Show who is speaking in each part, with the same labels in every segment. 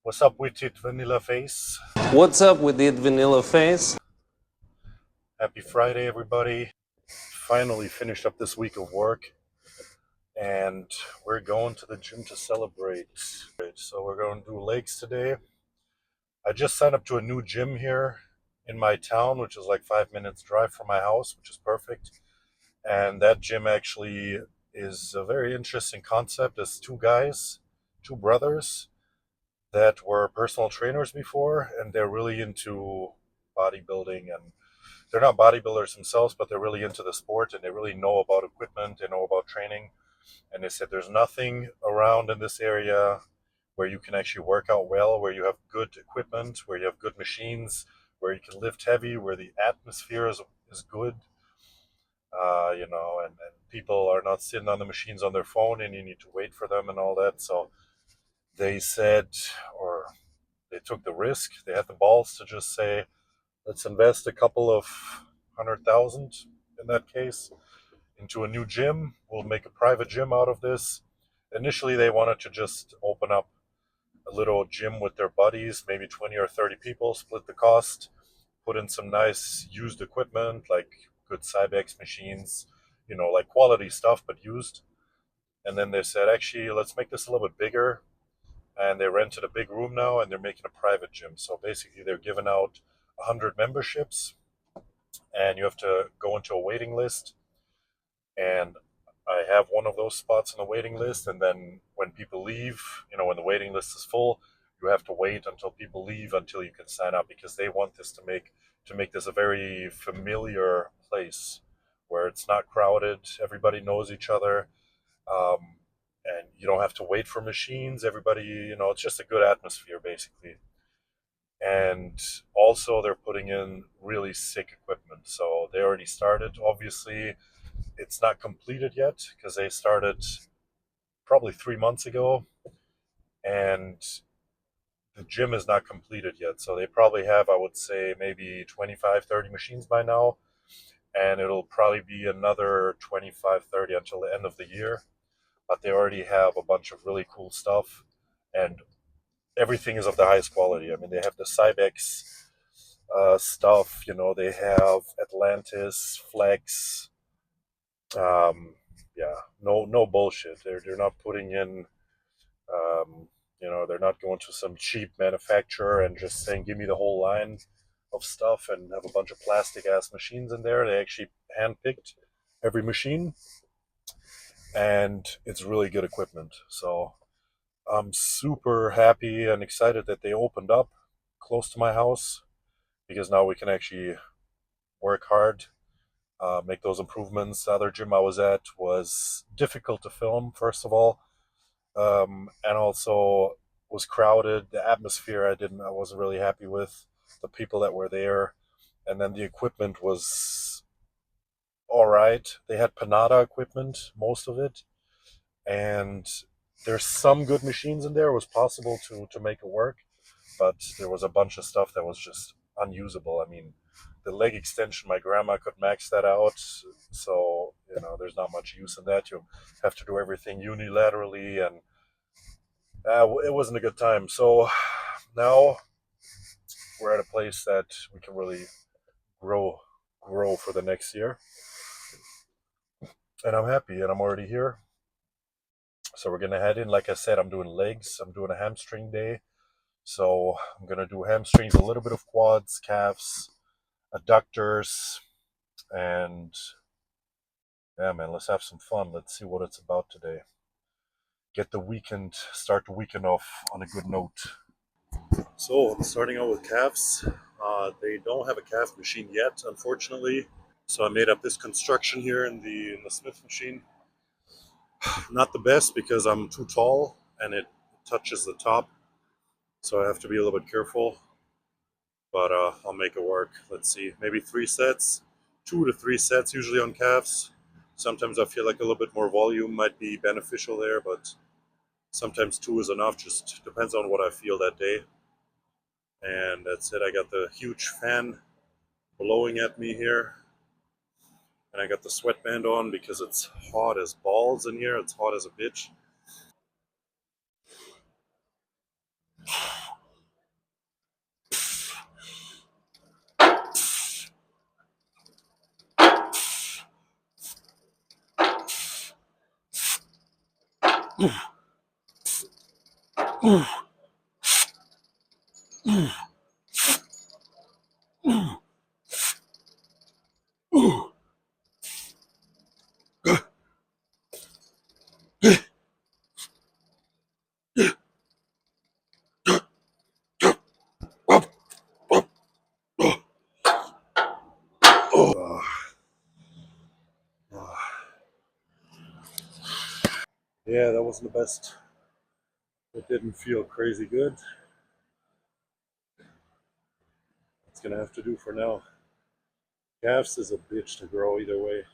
Speaker 1: What's up with it, Vanilla Face?
Speaker 2: What's up with it, vanilla face?
Speaker 1: Happy Friday, everybody. Finally finished up this week of work, and we're going to the gym to celebrate. So, we're going to do legs today. I just signed up to a new gym here in my town, which is like 5 minutes drive from my house, which is perfect. And that gym actually is a very interesting concept. It's two guys, two brothers that were personal trainers before, and they're really into bodybuilding. And they're not bodybuilders themselves, but they're really into the sport and they really know about equipment, they know about training. And they said there's nothing around in this area where you can actually work out well, where you have good equipment, where you have good machines, where you can lift heavy, where the atmosphere is good, and people are not sitting on the machines on their phone and you need to wait for them and all that. So they said, or they took the risk, they had the balls to just say, let's invest a couple of 100,000 in that case into a new gym. We'll make a private gym out of this. Initially, they wanted to just open up a little gym with their buddies, maybe 20 or 30 people, split the cost, put in some nice used equipment like good Cybex machines, like quality stuff, but used. And then they said, actually, let's make this a little bit bigger. And they rented a big room now and they're making a private gym. So basically, they're giving out 100 memberships and you have to go into a waiting list. And I have one of those spots on the waiting list. And then when people leave, when the waiting list is full, you have to wait until people leave until you can sign up because they want this to make this a very familiar place where it's not crowded, everybody knows each other, um, and you don't have to wait for machines. Everybody, it's just a good atmosphere basically. And also they're putting in really sick equipment. So they already started. Obviously, it's not completed yet because they started probably 3 months ago, and the gym is not completed yet. So they probably have, I would say, maybe 25, 30 machines by now, and it'll probably be another 25, 30 until the end of the year. But they already have a bunch of really cool stuff, and everything is of the highest quality. I mean, they have the Cybex stuff. They have Atlantis, Flex. Yeah, no bullshit. They're not putting in. Um, they're not going to some cheap manufacturer and just saying, "Give me the whole line of stuff," and have a bunch of plastic ass machines in there. They actually handpicked every machine, and it's really good equipment. So I'm super happy and excited that they opened up close to my house because now we can actually work hard, make those improvements. The other gym I was at was difficult to film, first of all, and also was crowded. The atmosphere I wasn't really happy with the people that were there, and then the equipment was all right. They had Panada equipment, most of it, and there's some good machines in there. It was possible to make it work, but there was a bunch of stuff that was just unusable. I mean, the leg extension, my grandma could max that out, so there's not much use in that. You have to do everything unilaterally, and it wasn't a good time. So now we're at a place that we can really grow grow for the next year, and I'm happy, and I'm already here. So we're gonna head in. Like I said, I'm doing legs. I'm doing a hamstring day. So I'm gonna do hamstrings, a little bit of quads, calves, adductors, and yeah, man, let's have some fun. Let's see what it's about today. Start the weekend off on a good note. So I'm starting out with calves. They don't have a calf machine yet, unfortunately. So I made up this construction here in the Smith machine. Not the best because I'm too tall and it touches the top, so I have to be a little bit careful. But I'll make it work. Let's see, maybe 3 sets, 2 to 3 sets usually on calves. Sometimes I feel like a little bit more volume might be beneficial there, but sometimes two is enough. Just depends on what I feel that day. And that's it. I got the huge fan blowing at me here, and I got the sweatband on because it's hot as balls in here. It's hot as a bitch. Yeah, that wasn't the best. It didn't feel crazy good. It's gonna have to do for now. Calves is a bitch to grow either way.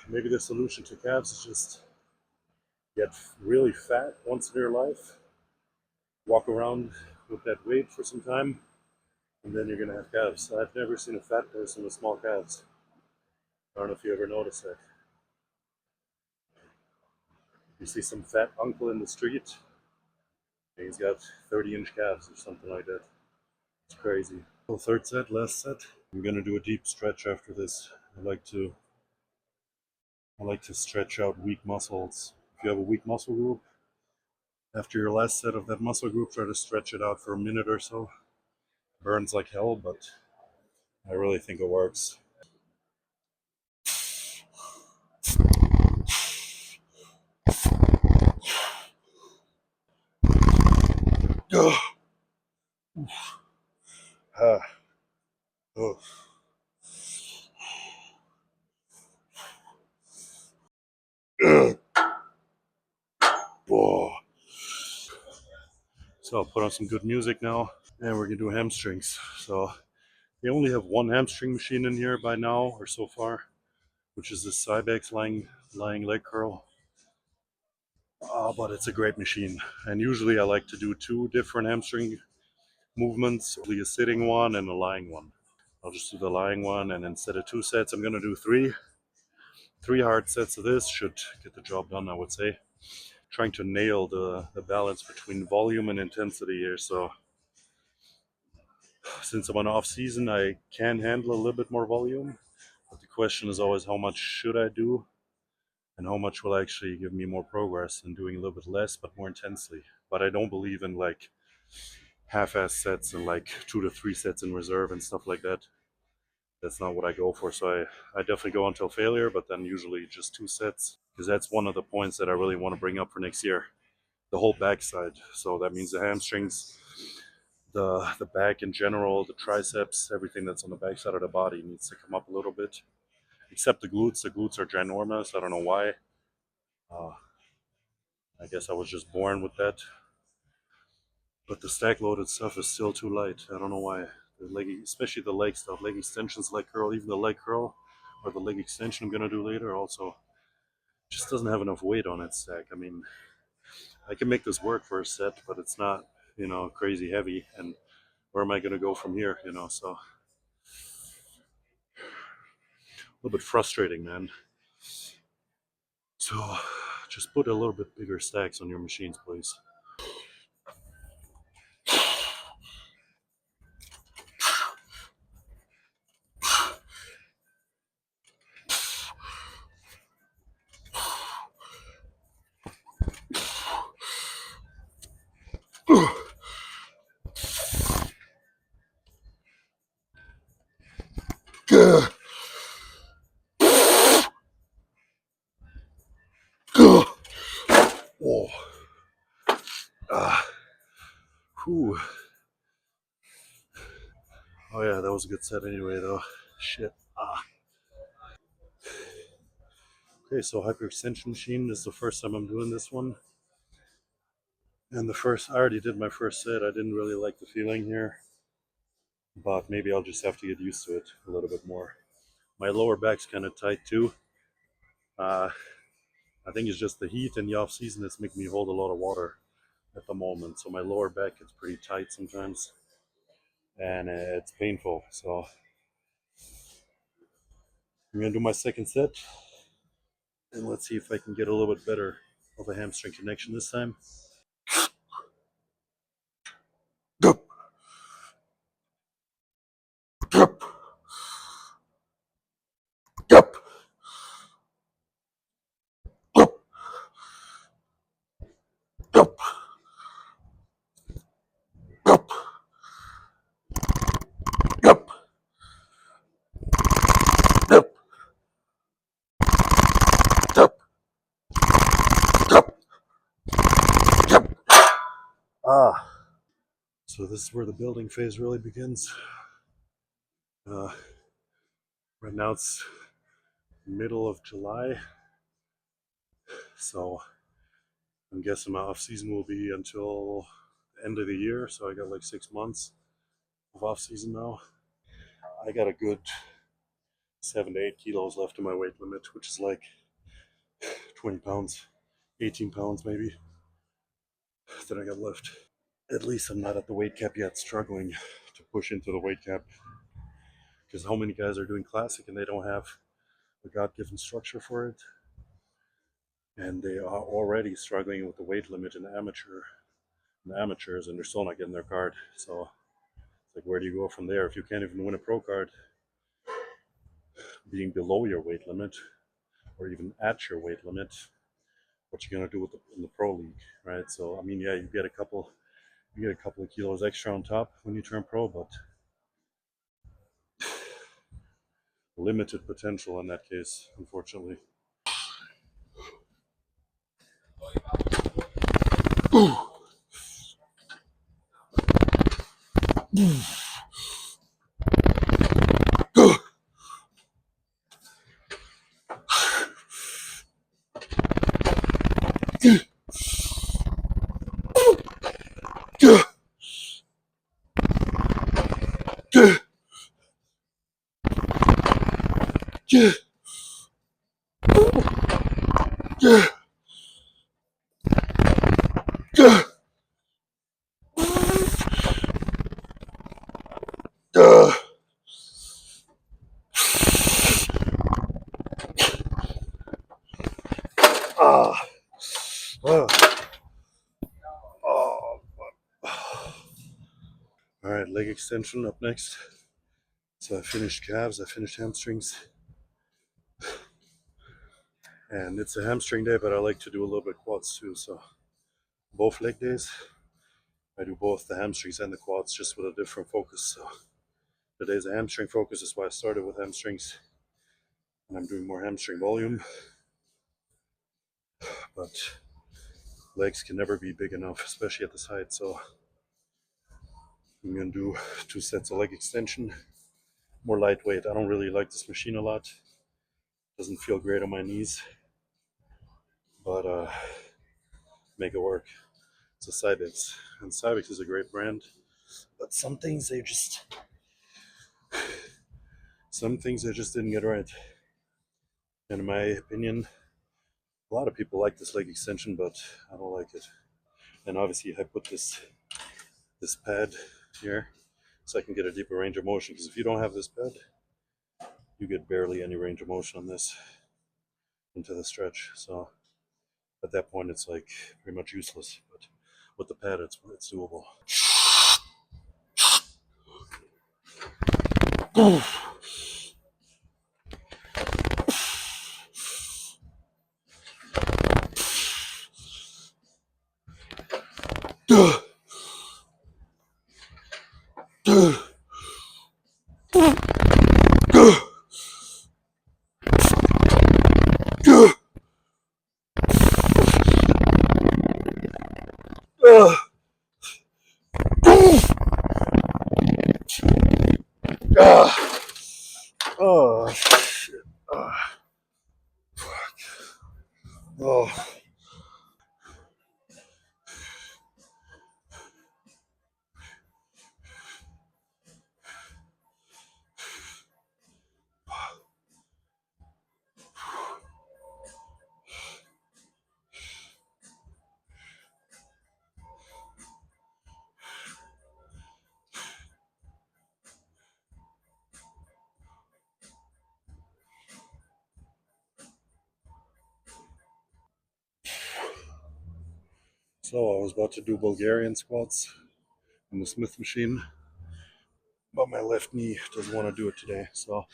Speaker 1: Maybe the solution to calves is just get really fat once in your life, walk around with that weight for some time, and then you're gonna have calves. I've never seen a fat person with small calves. I don't know if you ever noticed that. You see some fat uncle in the street, and he's got 30-inch calves or something like that. It's crazy. So third set, last set. I'm gonna do a deep stretch after this. I like to stretch out weak muscles. If you have a weak muscle group, after your last set of that muscle group, try to stretch it out for a minute or so. Burns like hell, but I really think it works. Ah, oh. Oh. So I'll put on some good music now, and we're gonna do hamstrings. So they only have one hamstring machine in here by now, or so far, which is this Cybex lying leg curl. But it's a great machine. And usually I like to do two different hamstring movements, a sitting one and a lying one. I'll just do the lying one, and instead of 2 sets, I'm gonna do three. 3 hard sets of this should get the job done, I would say. Trying to nail the balance between volume and intensity here. So since I'm on off season, I can handle a little bit more volume. But the question is always how much should I do, and how much will actually give me more progress than doing a little bit less but more intensely. But I don't believe in like half-ass sets and like 2 to 3 sets in reserve and stuff like that. That's not what I go for. So I definitely go until failure, but then usually just 2 sets, because that's one of the points that I really want to bring up for next year. The whole backside. So that means the hamstrings, the back in general, the triceps, everything that's on the backside of the body needs to come up a little bit. Except the glutes. The glutes are ginormous. I don't know why. Uh, I guess I was just born with that. But the stack loaded stuff is still too light. I don't know why. The leg, especially the leg stuff, leg extensions, leg curl, even the leg curl or the leg extension I'm gonna do later also just doesn't have enough weight on it stack. I mean, I can make this work for a set, but it's not, crazy heavy. And where am I gonna go from here? So a little bit frustrating, man. So just put a little bit bigger stacks on your machines, please. Whoa. Ah. Whew. Oh yeah, that was a good set anyway, though. Shit. Ah. Okay, so hyperextension machine. This is the first time I'm doing this one. And I already did my first set. I didn't really like the feeling here, but maybe I'll just have to get used to it a little bit more. My lower back's kind of tight too. Uh, I think it's just the heat and the off season that's making me hold a lot of water at the moment. So my lower back gets pretty tight sometimes, and it's painful. So I'm gonna do my second set, and let's see if I can get a little bit better of a hamstring connection this time. Go. this is where the building phase really begins. Right now it's middle of July, so I'm guessing my off season will be until the end of the year. So I got like 6 months of off season now. I got a good 7 to 8 kilos left of my weight limit, which is like 20 pounds, 18 pounds maybe that I got left. At least I'm not at the weight cap yet, struggling to push into the weight cap. Because how many guys are doing classic and they don't have a God-given structure for it, and they are already struggling with the weight limit in amateurs, and they're still not getting their card. So it's like, where do you go from there if you can't even win a pro card being below your weight limit or even at your weight limit? What you gonna do in the pro league, right? So I mean, yeah, you get a couple of kilos extra on top when you turn pro, but limited potential in that case, unfortunately. Ah, oh. All right, leg extension up next. So I finished calves, I finished hamstrings, and it's a hamstring day, but I like to do a little bit quads too. So both leg days, I do both the hamstrings and the quads, just with a different focus. So today's a hamstring focus, is why I started with hamstrings, and I'm doing more hamstring volume. But legs can never be big enough, especially at this height. So I'm gonna do 2 sets of leg extension, more lightweight. I don't really like this machine a lot. Doesn't feel great on my knees, but make it work. It's a Cybex, and Cybex is a great brand, but some things they just didn't get right. And in my opinion, a lot of people like this leg extension, but I don't like it. And obviously, I put this pad here so I can get a deeper range of motion. Because if you don't have this pad, you get barely any range of motion on this into the stretch. So at that point, it's like pretty much useless. But with the pad, it's doable. Oh shit! Oh. So I was about to do Bulgarian squats on the Smith machine, but my left knee doesn't want to do it today. So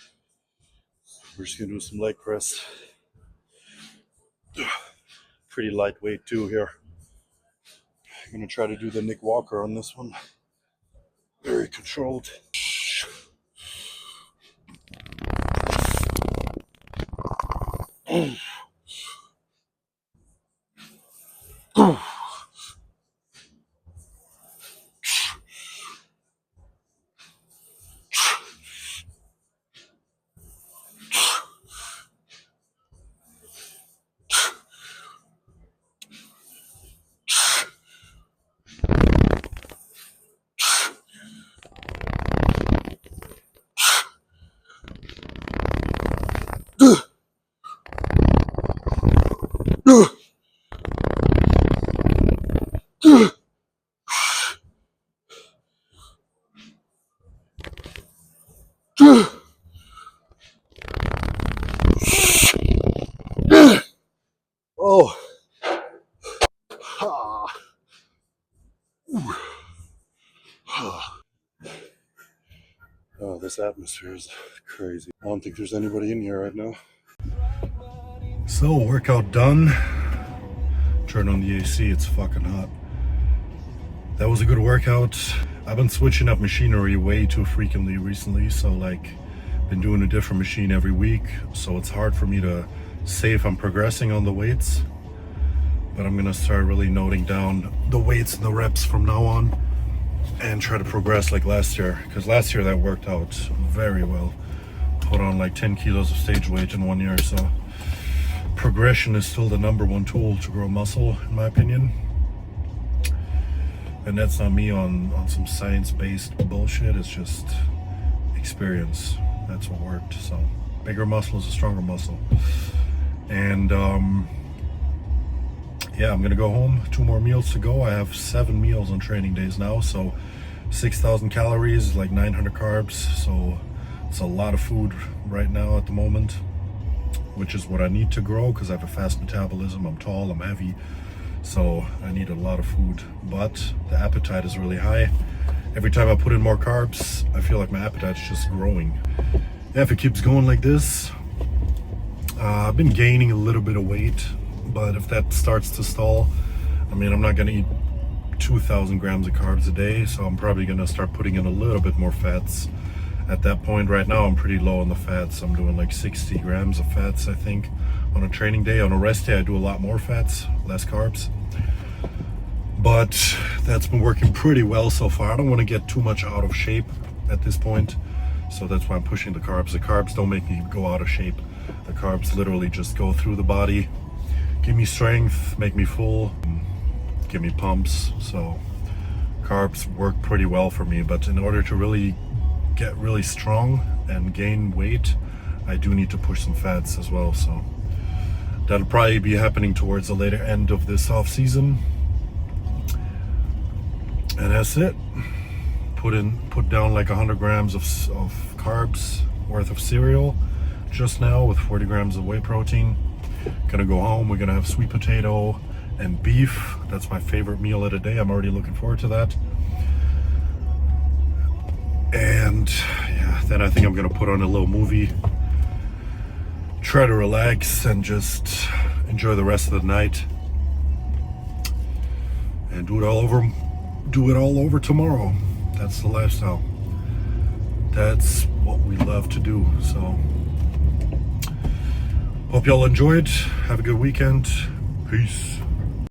Speaker 1: we're just gonna do some leg press. Pretty lightweight too here. I'm gonna try to do the Nick Walker on this one. Very controlled. This atmosphere is crazy. I don't think there's anybody in here right now. So, workout done. Turn on the AC, it's fucking hot. That was a good workout. I've been switching up machinery way too frequently recently, so like, been doing a different machine every week, so it's hard for me to say if I'm progressing on the weights. But I'm gonna start really noting down the weights and the reps from now on and try to progress like last year, because last year that worked out very well. Put on like 10 kilos of stage weight in 1 year, so progression is still the number one tool to grow muscle, in my opinion. And that's not me on some science-based bullshit, it's just experience. That's what worked. So bigger muscle is a stronger muscle. And yeah, I'm gonna go home. 2 more meals to go. I have 7 meals on training days now, so 6,000 calories, like 900 carbs. So it's a lot of food right now at the moment, which is what I need to grow because I have a fast metabolism. I'm tall, I'm heavy, so I need a lot of food. But the appetite is really high. Every time I put in more carbs, I feel like my appetite's just growing. Yeah, if it keeps going like this, I've been gaining a little bit of weight, but if that starts to stall, I mean, I'm not gonna eat 2,000 grams of carbs a day, so I'm probably gonna start putting in a little bit more fats. At that point, right now, I'm pretty low on the fats. I'm doing like 60 grams of fats, I think, on a training day. On a rest day, I do a lot more fats, less carbs. But that's been working pretty well so far. I don't want to get too much out of shape at this point, so that's why I'm pushing the carbs. The carbs don't make me go out of shape. The carbs literally just go through the body, give me strength, make me full, give me pumps. So carbs work pretty well for me, but in order to really get really strong and gain weight, I do need to push some fats as well. So that'll probably be happening towards the later end of this off season. And that's it. Put down like 100 grams of carbs worth of cereal just now with 40 grams of whey protein. Gonna go home, we're gonna have sweet potato and beef. That's my favorite meal of the day. I'm already looking forward to that. And yeah, then I think I'm gonna put on a little movie, try to relax and just enjoy the rest of the night, and do it all over tomorrow. That's the lifestyle. That's what we love to do. So hope y'all enjoyed. Have a good weekend. Peace.